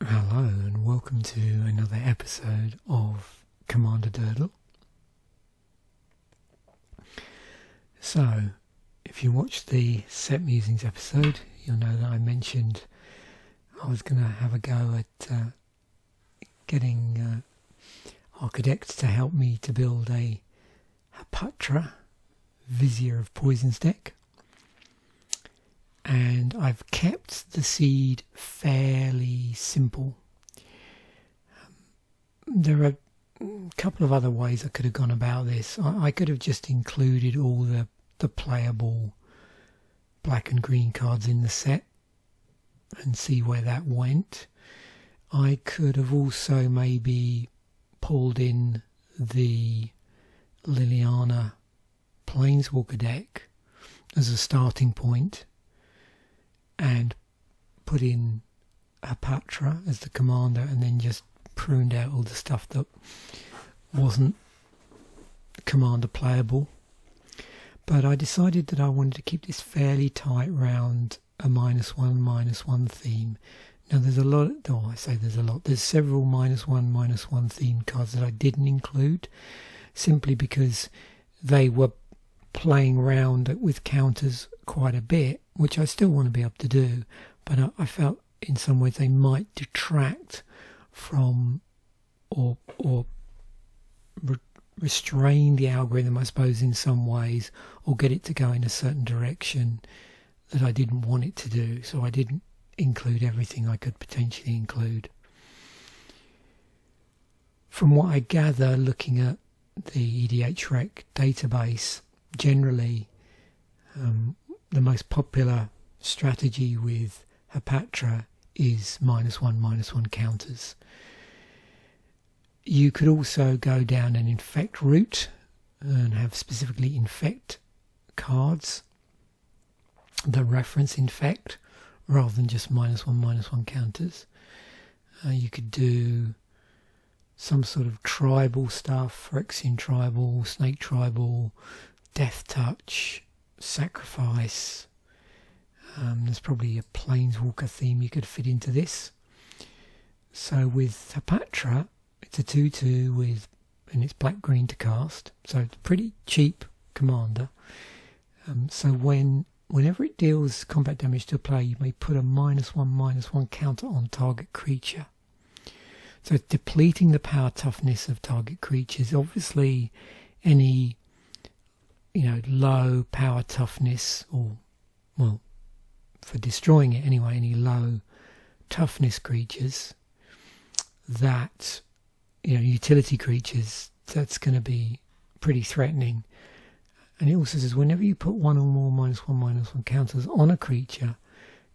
Hello and welcome to another episode of Commander Durdle. So, if you watched the Set Musings episode, you'll know that I mentioned I was going to have a go at getting Architect to help me to build a Hapatra Vizier of Poisons deck. And I've kept the seed fairly simple. There are a couple of other ways I could have gone about this. I could have just included all the playable black and green cards in the set and see where that went. I could have also maybe pulled in the Liliana Planeswalker deck as a starting point and put in Hapatra as the commander and then just pruned out all the stuff that wasn't commander playable. But I decided that I wanted to keep this fairly tight round a -1/-1 theme. Now there's a lot, I say there's a lot, there's several -1/-1 theme cards that I didn't include simply because they were playing around with counters quite a bit, which I still want to be able to do, but I felt in some ways they might detract from or restrain the algorithm, I suppose, in some ways, or get it to go in a certain direction that I didn't want it to do. So I didn't include everything I could potentially include. From what I gather, looking at the EDHREC database, generally the most popular strategy with Hapatra is -1/-1 counters. You could also go down an infect route and have specifically infect cards that reference infect rather than just -1/-1 counters. You could do some sort of tribal stuff, Phyrexian tribal, snake tribal, death touch, sacrifice. There's probably a planeswalker theme you could fit into this. So with Hapatra, it's a 2/2 and it's black-green to cast, so it's a pretty cheap commander. So whenever it deals combat damage to a player, you may put a -1/-1 counter on target creature. So it's depleting the power toughness of target creatures. Obviously, any low power toughness, or well, for destroying it anyway, any low toughness creatures that utility creatures, that's going to be pretty threatening. And it also says whenever you put one or more -1/-1 counters on a creature,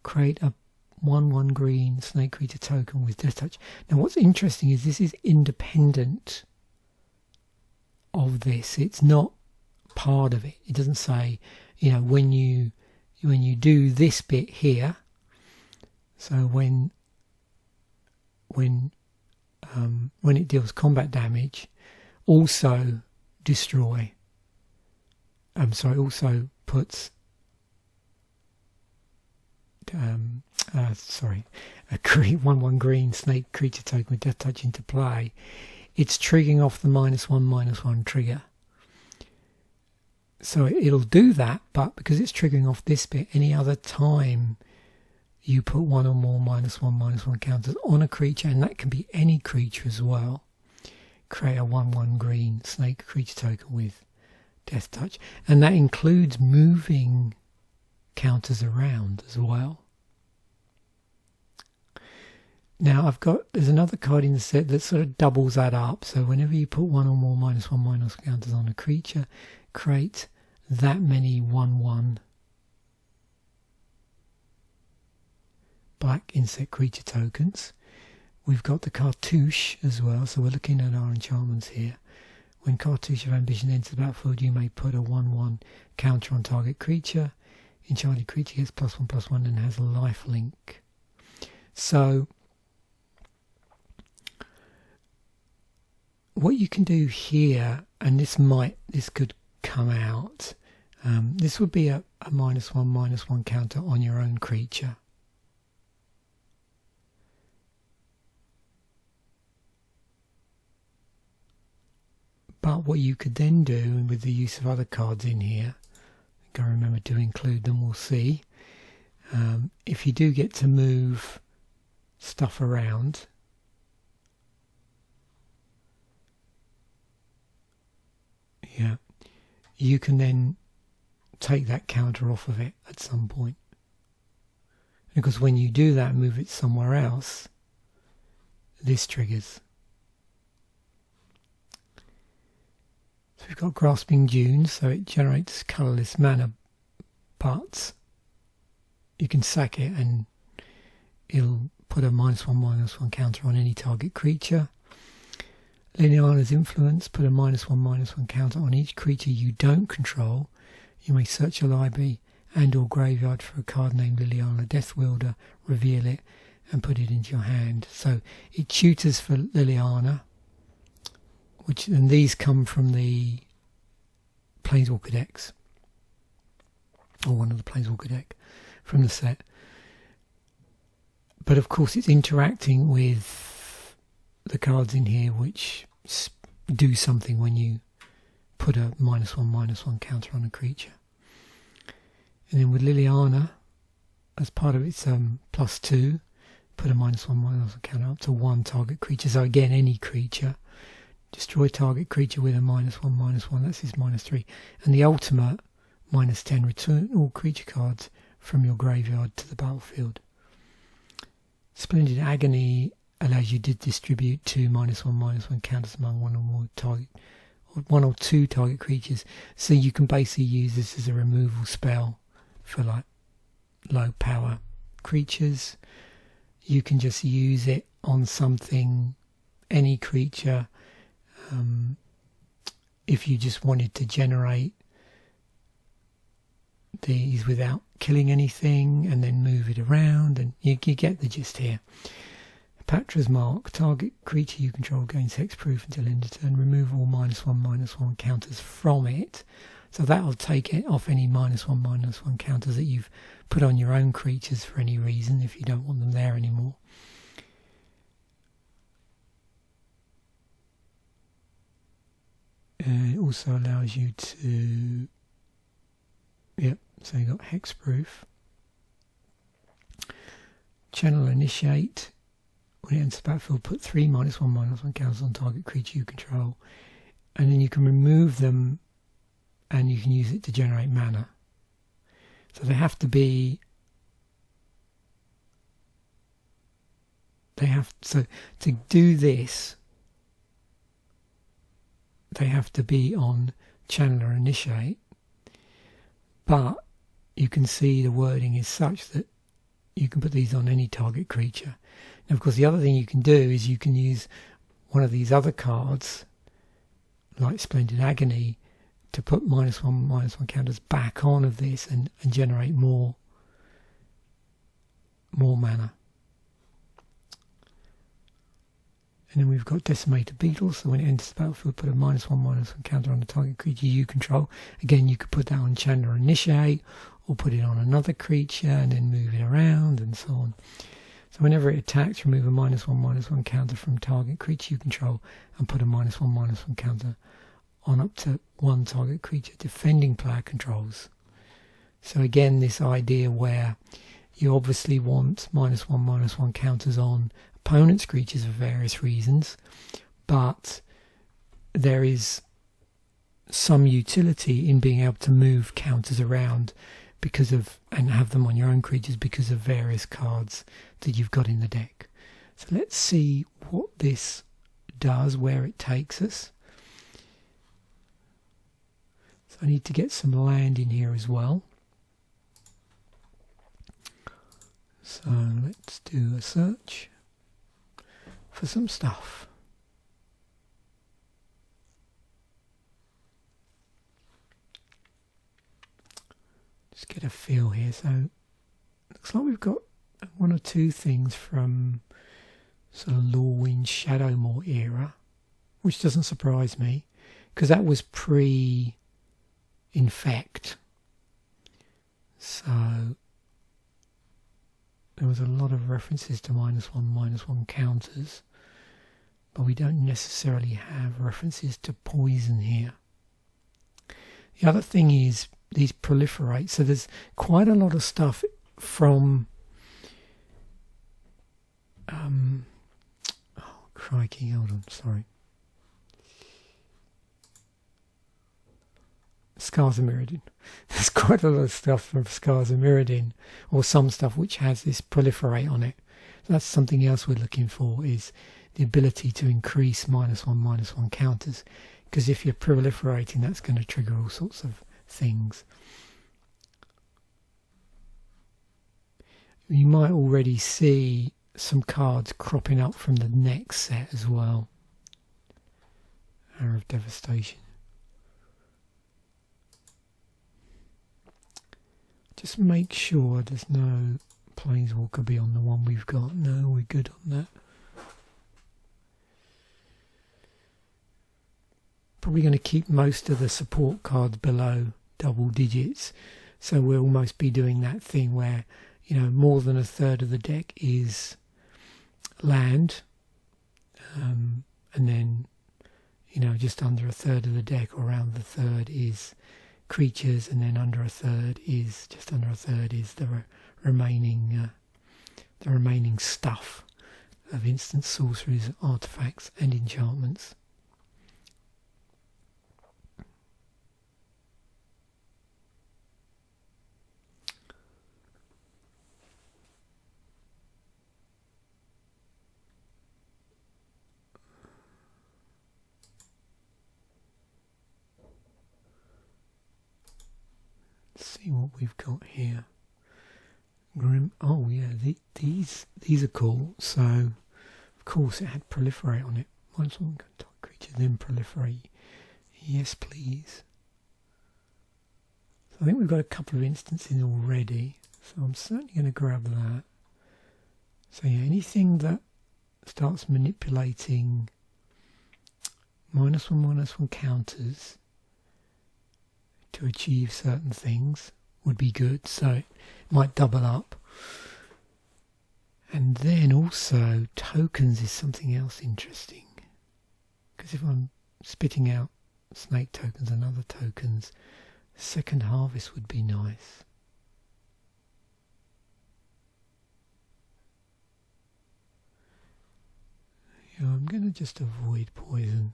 create a 1/1 green snake creature token with death touch. Now what's interesting is this is independent of this. It's not part of it. It doesn't say, when you do this bit here, so when it deals combat damage, also destroy. Also puts a 1/1 green snake creature token with death touch into play. It's triggering off the -1/-1 trigger. So it'll do that, but because it's triggering off this bit, any other time you put one or more -1/-1 counters on a creature, and that can be any creature as well, create a 1/1 green snake creature token with death touch. And that includes moving counters around as well. Now there's another card in the set that sort of doubles that up. So whenever you put one or more -1/-1 counters on a creature, create that many 1/1 black insect creature tokens. We've got the Cartouche as well, so we're looking at our enchantments here. When Cartouche of Ambition enters the battlefield, you may put a 1/1 counter on target creature. Enchanted creature gets +1/+1 and has a lifelink. So what you can do here, and this could come out, this would be a -1/-1 counter on your own creature. But what you could then do, and with the use of other cards in here, I gotta remember to include them, we'll see. If you do get to move stuff around, yeah, you can then take that counter off of it at some point. Because when you do that, move it somewhere else, this triggers. So we've got Grasping Dunes, so it generates colourless mana, but you can sack it and it'll put a -1/-1 counter on any target creature. Liliana's Influence, put a -1/-1 counter on each creature you don't control. You may search your library and or graveyard for a card named Liliana Deathwielder, reveal it and put it into your hand. So it tutors for Liliana, and these come from the Planeswalker decks, or one of the Planeswalker deck from the set. But of course it's interacting with the cards in here which do something when you put a -1/-1 counter on a creature. And then with Liliana, as part of its +2, put a -1/-1 counter up to 1 target creature. So again, any creature. Destroy target creature with a -1/-1, that's his -3. And the ultimate, -10, return all creature cards from your graveyard to the battlefield. Splendid Agony allows you to distribute 2 -1/-1 counters among one or two target creatures. So you can basically use this as a removal spell for like low power creatures. You can just use it on something, any creature. If you just wanted to generate these without killing anything and then move it around, and you get the gist here. Hapatra's Mark, target creature you control gains hexproof until end of turn. Remove all -1/-1 counters from it. So that'll take it off any -1/-1 counters that you've put on your own creatures for any reason, if you don't want them there anymore. It also allows you to, so you got hexproof. Channel Initiate. When it enters the battlefield, put 3 -1/-1 counters on target creature you control, and then you can remove them, and you can use it to generate mana. So they have to be. So to do this, they have to be on Channel or Initiate, but you can see the wording is such that you can put these on any target creature. Now, of course, the other thing you can do is you can use one of these other cards, like Splendid Agony, to put -1/-1 counters back on of this and generate more mana. And then we've got Decimator Beetle, so when it enters the battlefield, put a -1/-1 counter on the target creature you control. Again, you could put that on Channel or Initiate, or put it on another creature and then move it around and so on. So whenever it attacks, remove a -1/-1 counter from target creature you control and put a -1/-1 counter on up to 1 target creature defending player controls. So again, this idea where you obviously want -1/-1 counters on opponent's creatures for various reasons, but there is some utility in being able to move counters around and have them on your own creatures because of various cards that you've got in the deck. So let's see what this does, where it takes us. So I need to get some land in here as well. So let's do a search for some stuff. Just get a feel here. So looks like we've got 1 or 2 things from sort of Lorwyn Shadowmoor era, which doesn't surprise me because that was pre-Infect. So there was a lot of references to -1/-1 counters. but we don't necessarily have references to poison here. The other thing is these proliferate, so there's quite a lot of stuff from oh crikey, hold on, sorry. Scars of Mirrodin. There's quite a lot of stuff from Scars of Mirrodin, or some stuff which has this proliferate on it. So that's something else we're looking for, is the ability to increase -1/-1 counters, because if you're proliferating, that's going to trigger all sorts of things. You might already see some cards cropping up from the next set as well. Hour of Devastation. Just make sure there's no Planeswalker beyond the one we've got. No, we're good on that. Probably going to keep most of the support cards below double digits, so we'll almost be doing that thing where, you know, more than a third of the deck is land, and then, you know, just under a third of the deck, or around the third, is creatures, and then under a third is, just under a third is the remaining stuff of instant sorceries, artifacts and enchantments. See what we've got here. Grim. Oh yeah, these are cool. So of course it had proliferate on it. Once one contact creature, then proliferate. Yes, please. So I think we've got a couple of instances already. So I'm certainly going to grab that. So yeah, anything that starts manipulating -1/-1 counters to achieve certain things would be good, so it might double up. And then also tokens is something else interesting, because if I'm spitting out snake tokens and other tokens, second harvest would be nice. Yeah, I'm going to just avoid poison.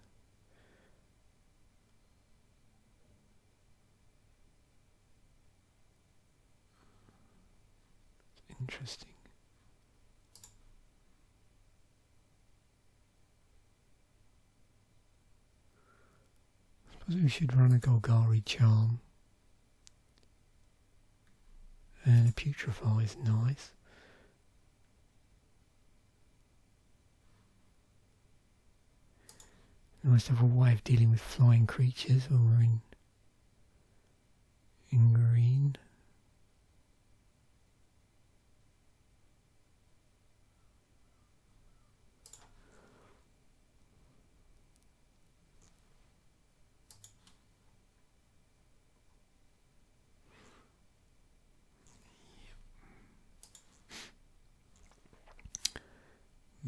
Interesting. I suppose we should run a Golgari Charm. And a Putrefy is nice. We must have a way of dealing with flying creatures when we're in green.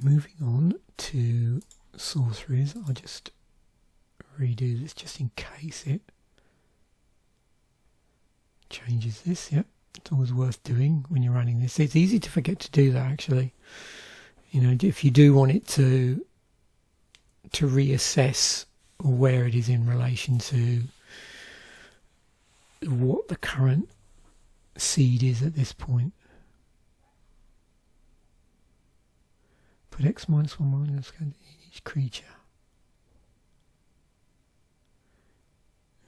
Moving on to sorceries, I'll just redo this just in case it changes this. Yep, it's always worth doing when you're running this. It's easy to forget to do that, actually. You know, if you do want it to reassess where it is in relation to what the current seed is at this point. Put X -1/- each creature.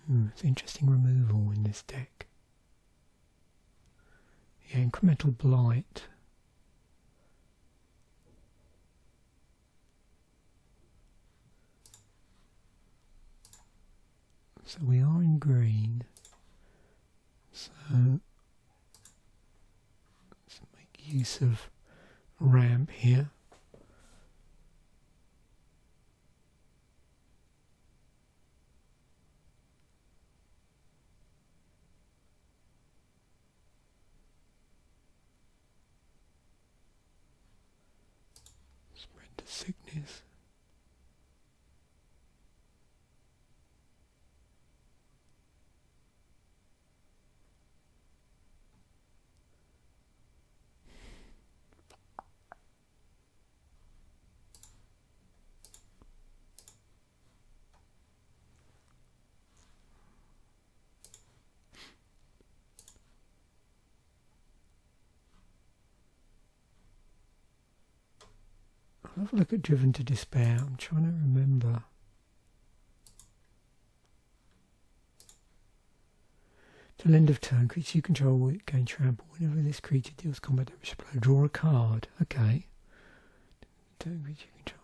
It's interesting removal in this deck. Yeah, Incremental Blight. So we are in green. So let's make use of ramp here. Sickness. I'll have a look at Driven to Despair. I'm trying to remember. Till end of turn, creature you control will gain trample. Whenever this creature deals combat damage, draw a card. Okay. Turn creature you control.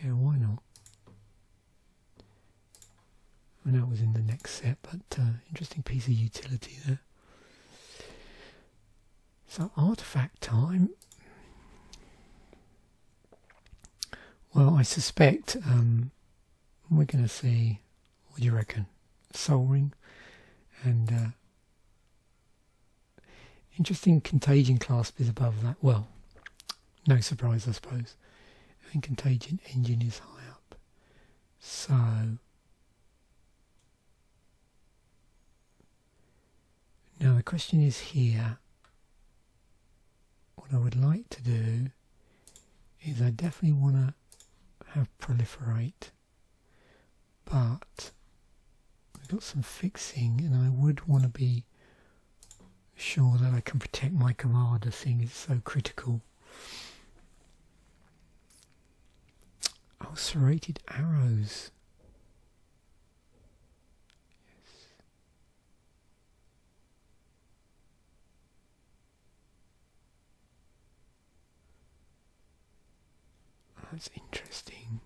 Yeah, why not? I know it was in the next set, but interesting piece of utility there. So, artifact time. Well, I suspect we're going to see, what do you reckon? Soul Ring. And interesting Contagion Clasp is above that. Well, no surprise, I suppose. And Contagion Engine is high up. So, now the question is here, what I would like to do is I definitely want to have Proliferate, but we've got some fixing and I would want to be sure that I can protect my commander, seeing it's so critical. Oh, Serrated Arrows. Yes. That's interesting.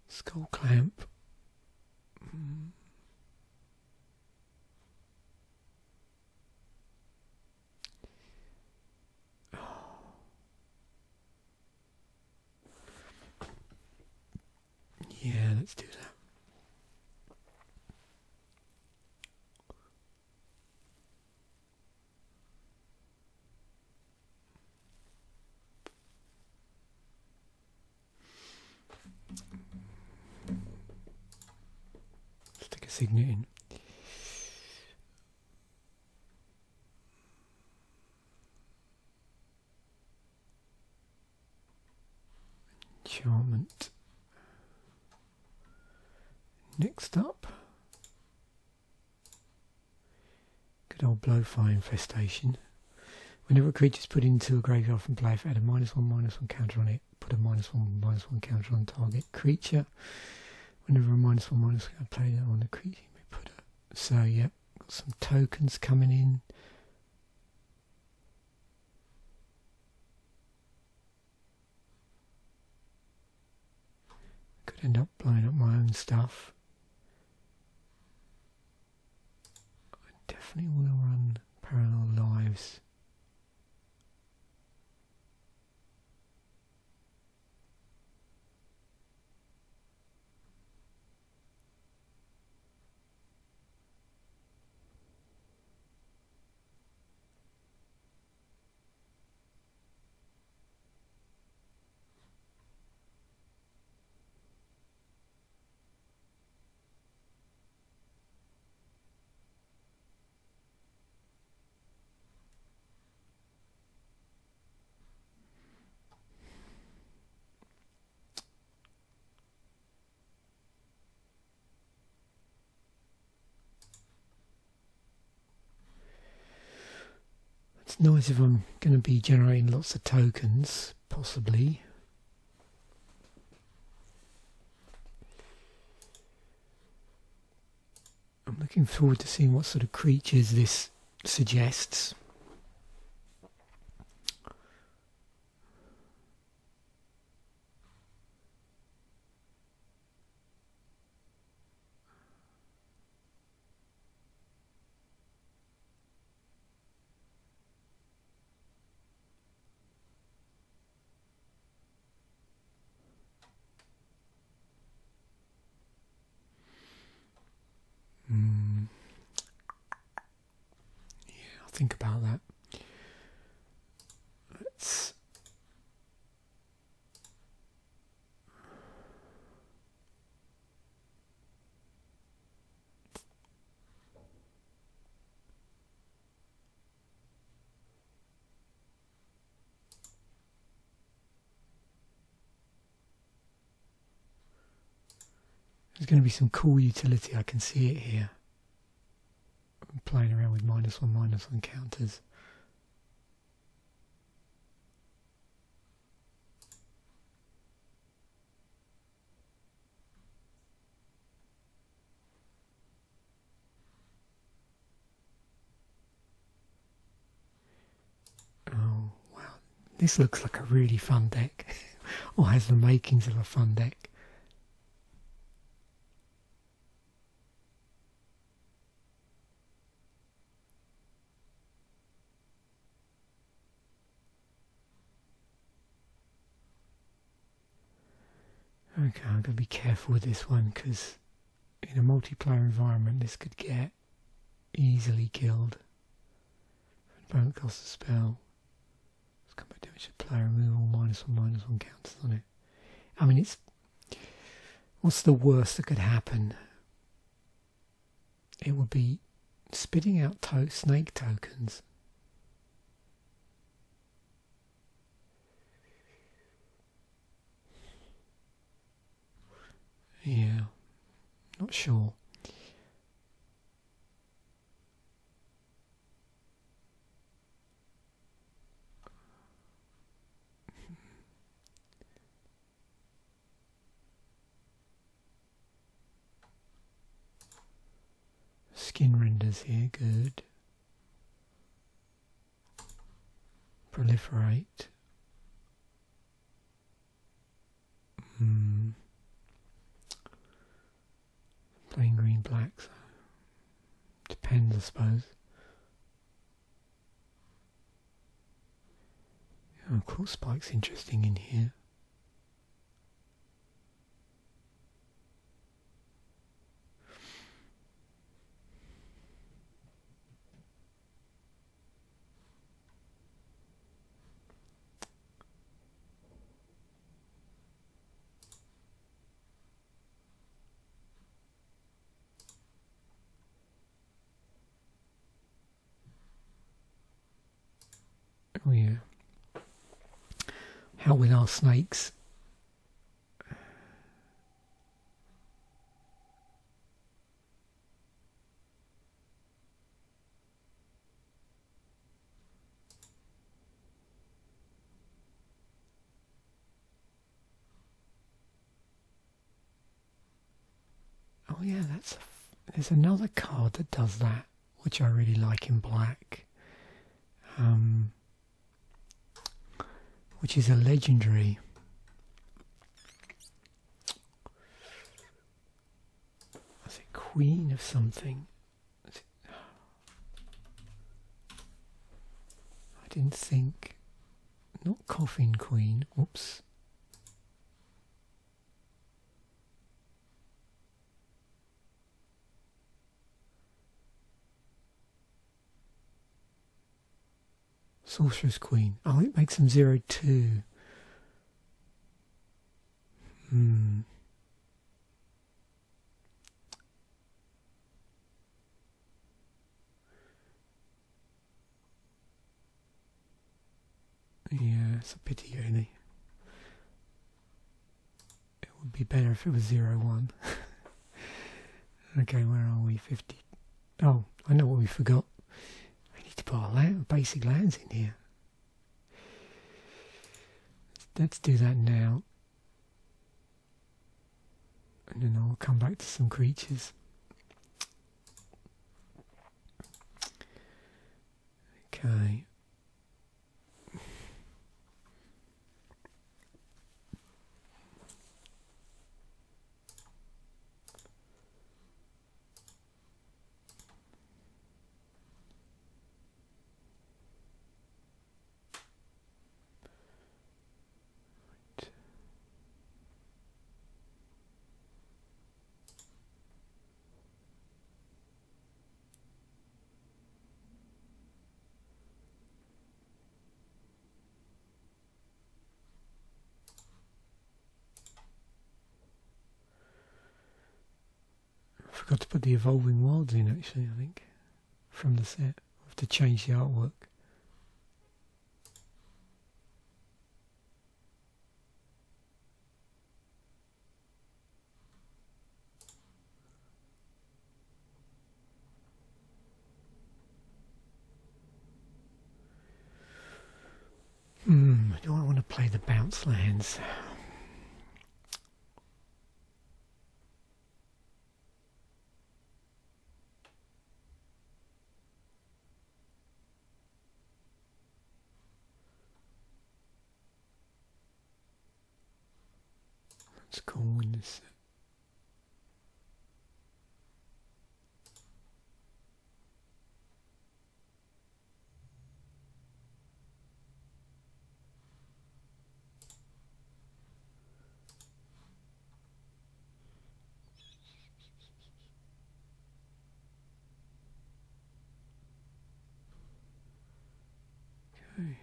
Skull Clamp. Yeah, let's do that. Stick a Signet in. Enchantment. Next up, good old Blowfly Infestation. Whenever a creature is put into a graveyard from play, if it had a -1/-1 counter on it, put a -1/-1 counter on target creature. Whenever a -1/-1 play that on the creature, you may put a. So yeah, got some tokens coming in. Could end up blowing up my own stuff. I definitely want to run Parallel Lives. It's nice if I'm going to be generating lots of tokens, possibly. I'm looking forward to seeing what sort of creatures this suggests. Think about that. There's going to be some cool utility, I can see it here. I'm playing around with -1/-1 counters. Oh wow, this looks like a really fun deck, or has the makings of a fun deck. Okay, I'm going to be careful with this one because in a multiplayer environment this could get easily killed. Don't cost a spell. It's combat damage to player, remove all -1/-1 counters on it. I mean, what's the worst that could happen? It would be spitting out snake tokens. Yeah, not sure. Skin renders here, good. Proliferate. Plain green black, so depends I suppose. Oh, cool, Spike's interesting in here. Oh yeah. How with our snakes. Oh yeah, there's another card that does that, which I really like in black. Which is a legendary. Was it Queen of something? I didn't think. Not Coffin Queen. Whoops. Sorcerer's Queen. Oh, it makes them 0/2. Yeah, it's a pity really. It would be better if it was 0/1. Okay, where are we? 50. Oh, I know what we forgot. We need to put our basic lands in here. Let's do that now. And then I'll come back to some creatures. Okay. Forgot to put the Evolving Wilds in actually, I think, from the set. I have to change the artwork. play the bounce lands. That's cool in this set. Okay.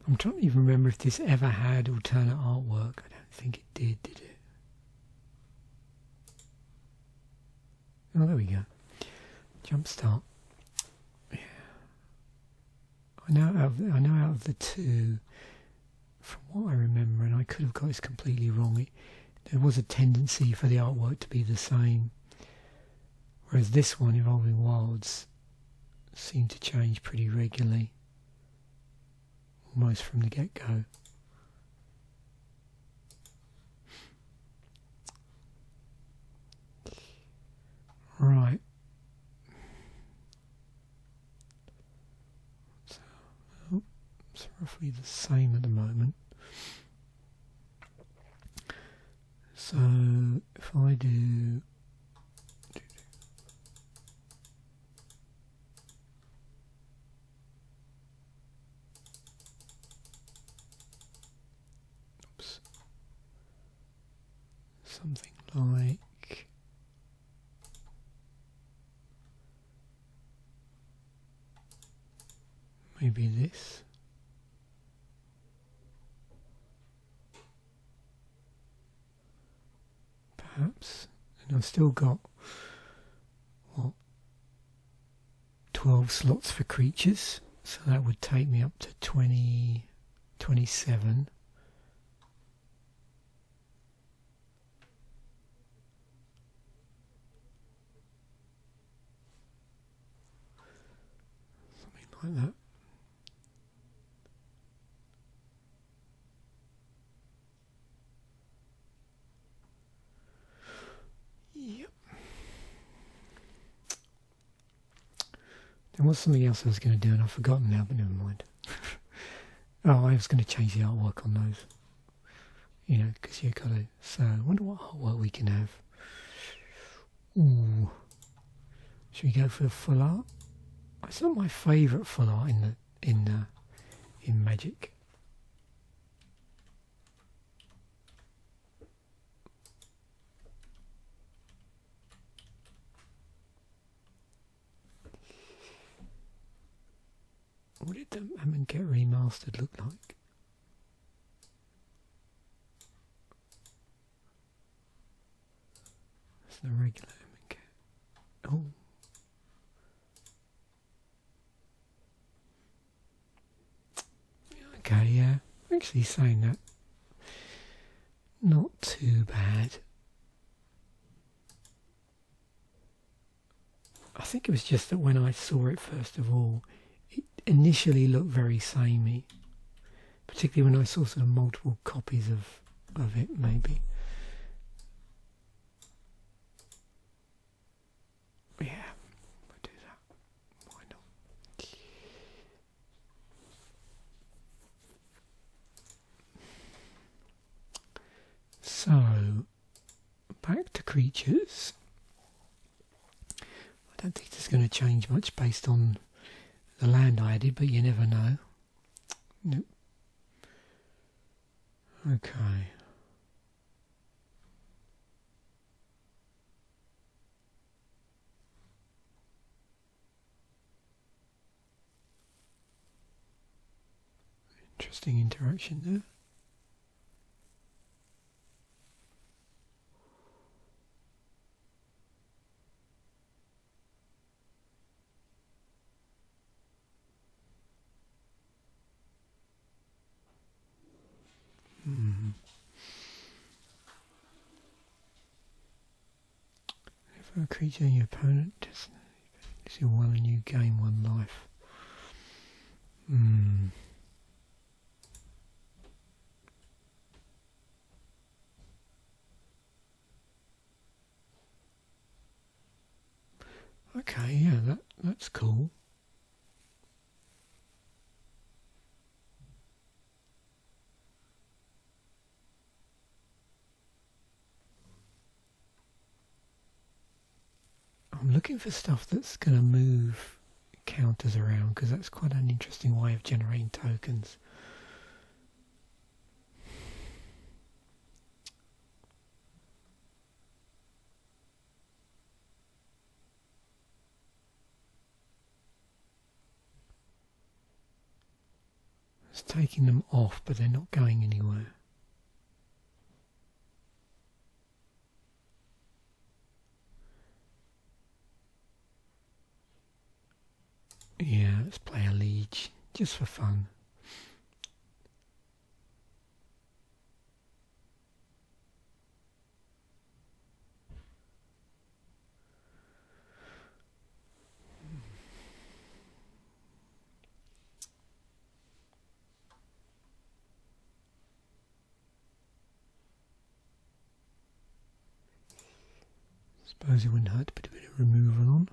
I'm trying to even remember if this ever had alternate artwork. I don't think it did it? Oh, there we go. Jumpstart. Yeah. I know out of the two, from what I remember, and I could have got this completely wrong, there was a tendency for the artwork to be the same. Whereas this one, Evolving Wilds, seemed to change pretty regularly. Almost from the get-go. Right. So, it's roughly the same at the moment. So, if I do... something like maybe this. Perhaps. And I've still got, what, 12 slots for creatures, so that would take me up to 27. Like that. Yep. There was something else I was going to do and I've forgotten now, but never mind. Oh, I was going to change the artwork on those. You know, because you've got to... So, I wonder what artwork we can have. Ooh. Should we go for the full art? It's not my favourite full art in Magic. What did the Amonkhet Remastered look like? It's the regular Amonkhet. Oh. Okay, yeah, actually saying that, not too bad. I think it was just that when I saw it first of all, it initially looked very samey, particularly when I saw sort of multiple copies of it, maybe. Yeah, we'll do that. Why not? So, back to creatures. I don't think it's going to change much based on the land I added, but you never know. Nope. Okay. Interesting interaction there. If a creature in your opponent does you one and you gain 1 life. Okay, yeah, that's cool. I'm looking for stuff that's going to move counters around, because that's quite an interesting way of generating tokens. It's taking them off, but they're not going anywhere. Yeah, let's play a Liege, just for fun. Suppose it wouldn't hurt to put a bit of removal on.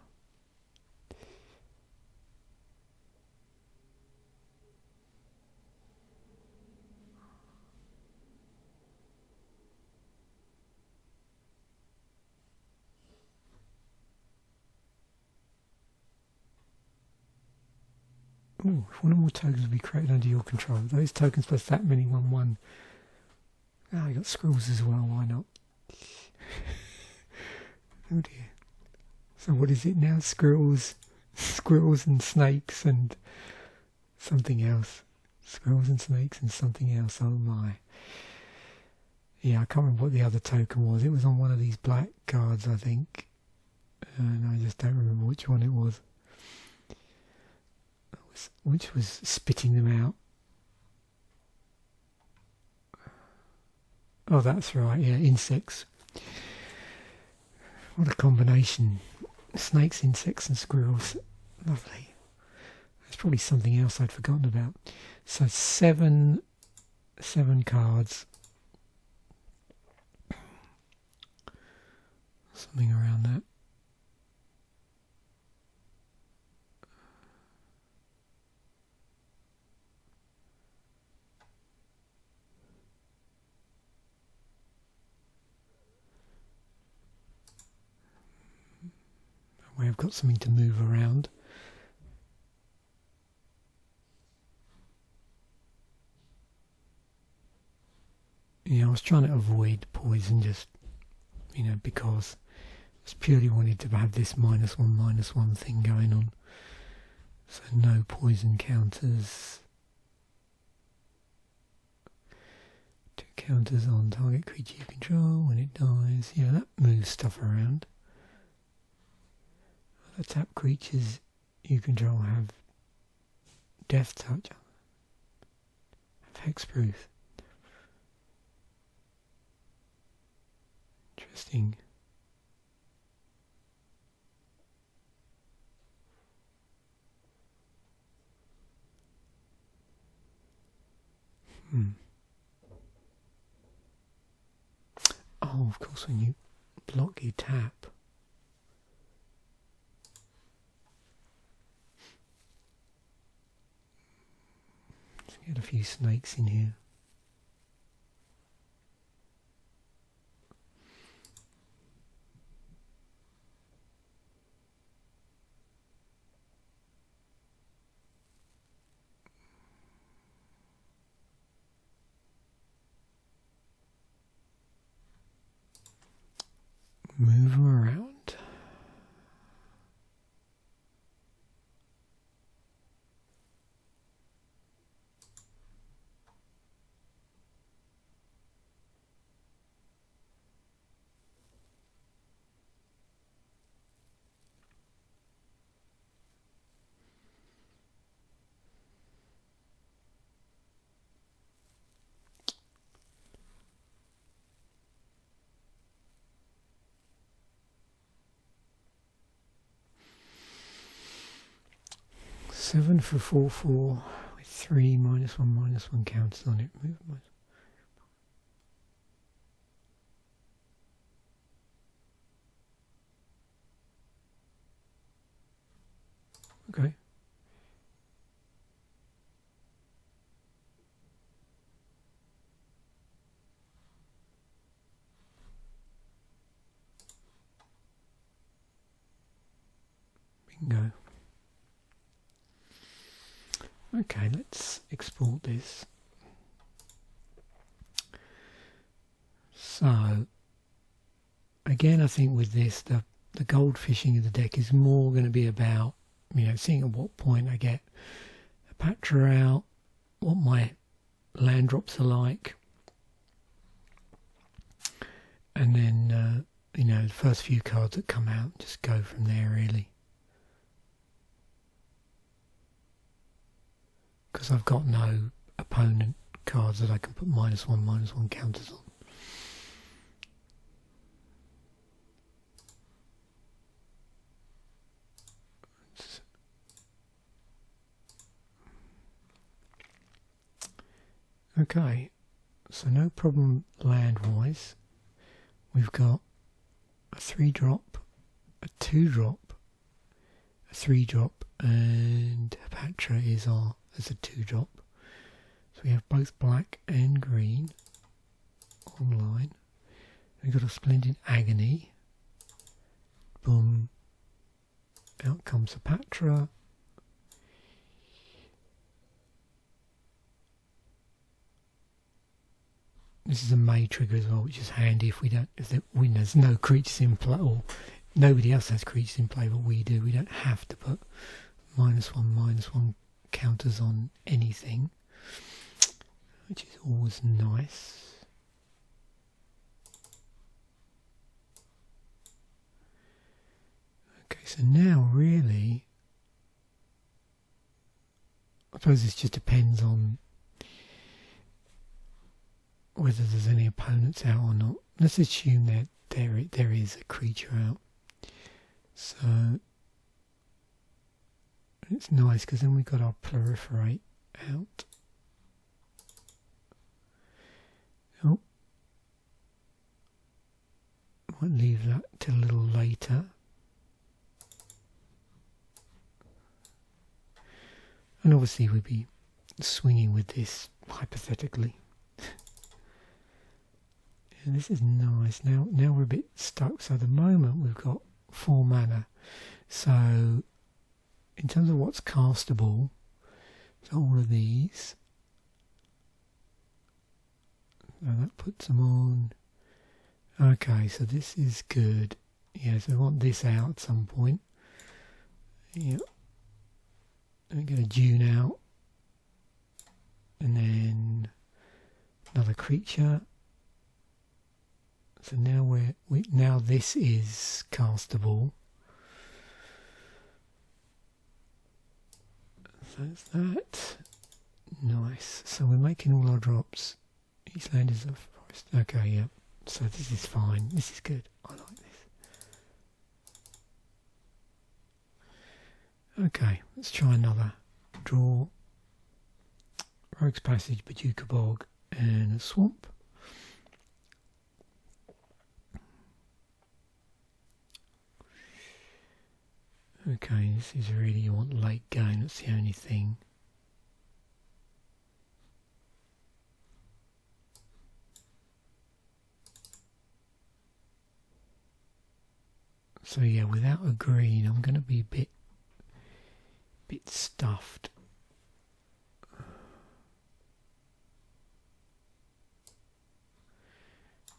Ooh, if one or more tokens will be created under your control, those tokens plus that many 1/1. Ah, you got squirrels as well, why not? Oh dear. So what is it now? Squirrels and snakes and something else. Squirrels and snakes and something else, oh my. Yeah, I can't remember what the other token was. It was on one of these black cards, I think. And I just don't remember which one it was. Which was spitting them out. Oh, that's right, yeah, insects. What a combination. Snakes, insects and squirrels. Lovely. There's probably something else I'd forgotten about. So seven cards. Something around that. Where I've got something to move around. Yeah, I was trying to avoid poison just, because I just purely wanted to have this -1/-1 thing going on. So no poison counters. 2 counters on target creature you control when it dies. Yeah, that moves stuff around. The tap creatures you control have Death Touch, have Hexproof. Interesting. Oh, of course, when you block, you tap. Get a few snakes in here. Move them around. 7 for 4/4 with 3 -1/-1 counters on it. Okay. Bingo. Okay, let's export this. So, again, I think with this, the gold fishing of the deck is more going to be about, you know, seeing at what point I get Hapatra out, what my land drops are like, and then, you know, the first few cards that come out, just go from there, really. Because I've got no opponent cards that I can put -1/-1 counters on. Okay, so no problem land-wise. We've got a 3-drop, a 2-drop, a 3-drop, and Hapatra is as a 2-drop. So we have both black and green online. We've got a Splendid Agony. Boom. Out comes Hapatra. This is a May trigger as well, which is handy if there's no creatures in play, or nobody else has creatures in play, but we do. We don't have to put -1/-1 counters on anything, which is always nice. Okay, so now really, I suppose this just depends on whether there's any opponents out or not. Let's assume that there is a creature out. So it's nice because then we've got our Proliferate out. Oh, might leave that till a little later. And obviously we'd be swinging with this hypothetically. And this is nice. Now we're a bit stuck. So at the moment we've got 4 mana. So in terms of what's castable, so all of these. So that puts them on. Okay, so this is good. Yeah, so we want this out at some point. Yep. Let me get a Dune out. And then another creature. So now now this is castable. So that's that. Nice. So we're making all our drops. Each land is a forest. Okay, yeah. So this is fine. This is good. I like this. Okay, let's try another. Draw. Rogue's Passage, Bojuka Bog, and a Swamp. Okay, this is really, you want late game, that's the only thing. So yeah, without a green, I'm going to be a bit stuffed.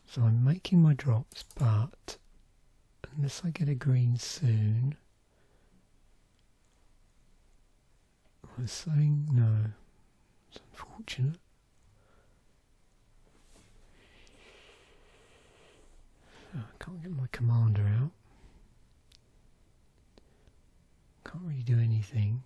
So I'm making my drops, but unless I get a green soon, I was saying no. It's unfortunate. Oh, I can't get my commander out. Can't really do anything.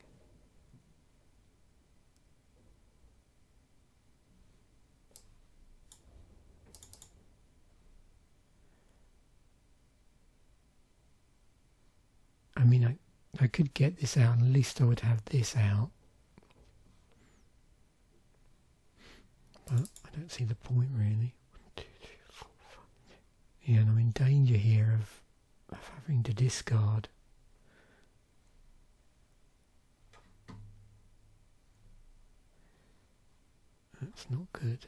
I mean, I I could get this out, and at least I would have this out. But I don't see the point really. 1, 2, 3, 4, 5. Yeah, and I'm in danger here of having to discard. That's not good.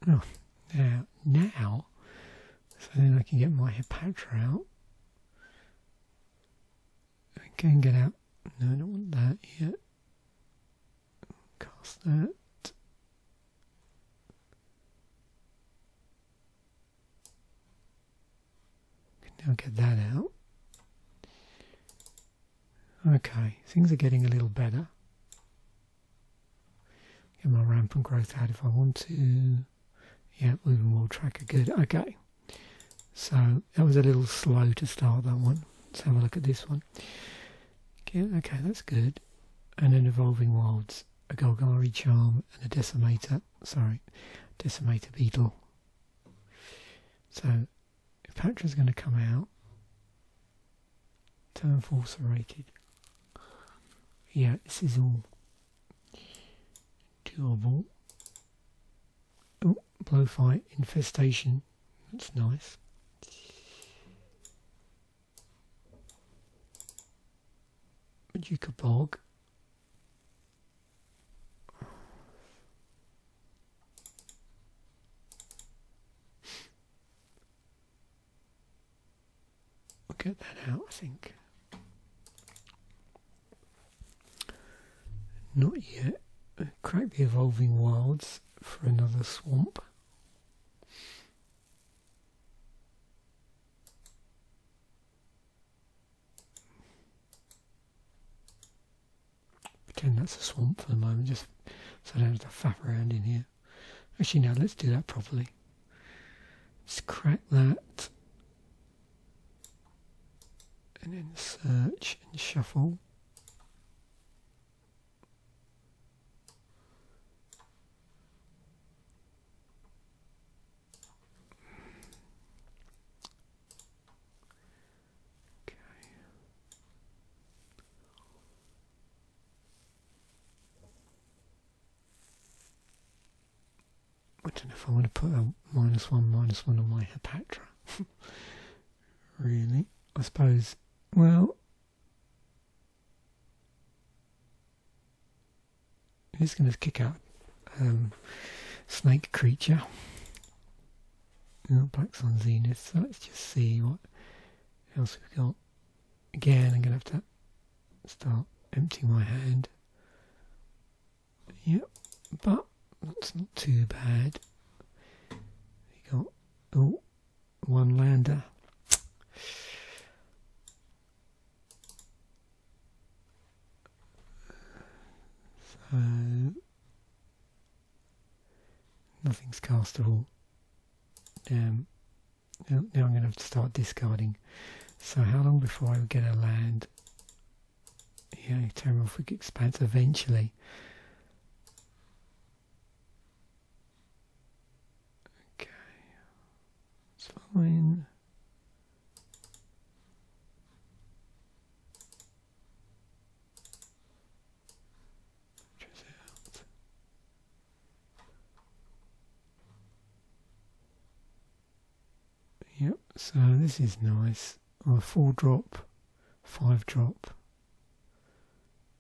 Oh, now, so then I can get my Hapatra out. I can get out. No, I don't want that yet. Cast that. Can now get that out. Okay, things are getting a little better. Get my rampant growth out if I want to. Yeah, moving wall tracker, good. Okay, so that was a little slow to start that one. Let's have a look at this one. Okay, that's good. And then Evolving Wilds, a Golgari Charm and a Decimator Beetle. So Hapatra's going to come out. Turn force rated. Yeah, this is all doable. Oh, Blowfly Infestation. That's nice. Bojuka Bog. I'll get that out, I think. Not yet. Crack the Evolving Wilds for another swamp. Pretend that's a swamp for the moment, just so I don't have to faff around in here. Actually, no, let's do that properly. Let's crack that. And then search and shuffle. I don't know if I want to put a -1/-1 on my Hapatra. Really? I suppose, well, it's going to kick out snake creature. Black's on Zenith, so let's just see what else we've got. Again, I'm going to have to start emptying my hand. Yep, but that's not too bad. You got, one lander. So, nothing's castable. Now I'm going to have to start discarding. So how long before I would get a land? Yeah, Terramorphic Expanse eventually. Okay, it's fine. Yep, so this is nice. 4-drop, 5-drop,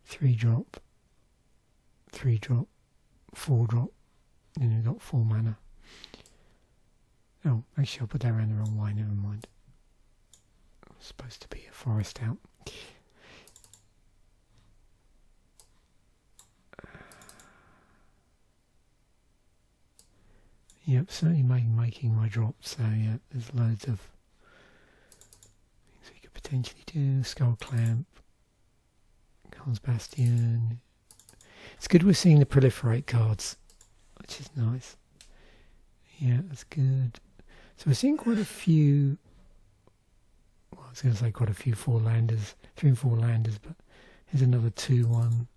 3-drop, 3-drop, 4-drop, then we've got 4 mana. Oh, actually I'll put that around the wrong way, never mind. It's supposed to be a forest out. Yep, certainly making my drops, so yeah, there's loads of things we could potentially do. Skull Clamp, Khan's Bastion. It's good we're seeing the proliferate cards, which is nice. Yeah, that's good. So we're seeing quite a few, well, I was going to say quite a few 4-landers, 3 and 4 landers, but Here's another 2-1.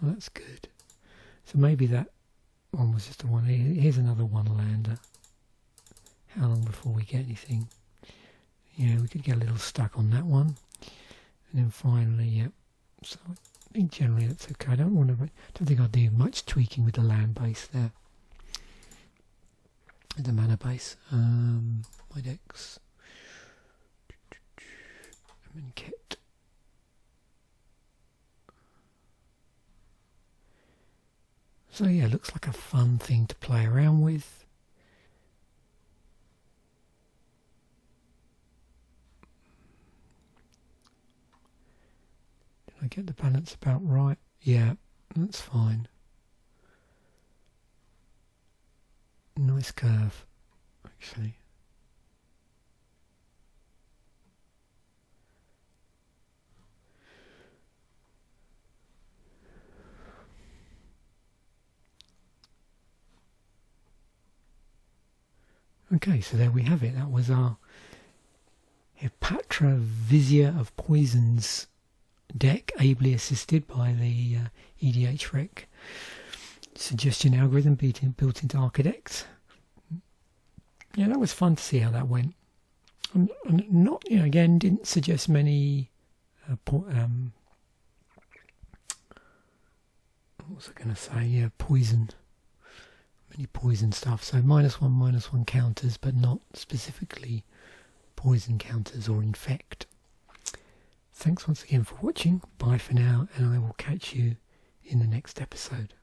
Oh, that's good. So maybe that one was just a one. Here's another one-lander. How long before we get anything? Yeah, we could get a little stuck on that one. And then finally, yep. So I think generally that's okay. I don't think I'll do much tweaking with the land base there. The mana base. My decks. Amonkhet. So yeah, looks like a fun thing to play around with. Did I get the balance about right? Yeah, that's fine. Nice curve, actually. Okay, so there we have it. That was our Hapatra Vizier of Poisons deck, ably assisted by the EDH Rec suggestion algorithm built into Architect. Yeah, that was fun to see how that went. And not, again, didn't suggest many. What was I going to say? Yeah, poison. Many poison stuff. So -1/-1 counters, but not specifically poison counters or infect. Thanks once again for watching. Bye for now, and I will catch you in the next episode.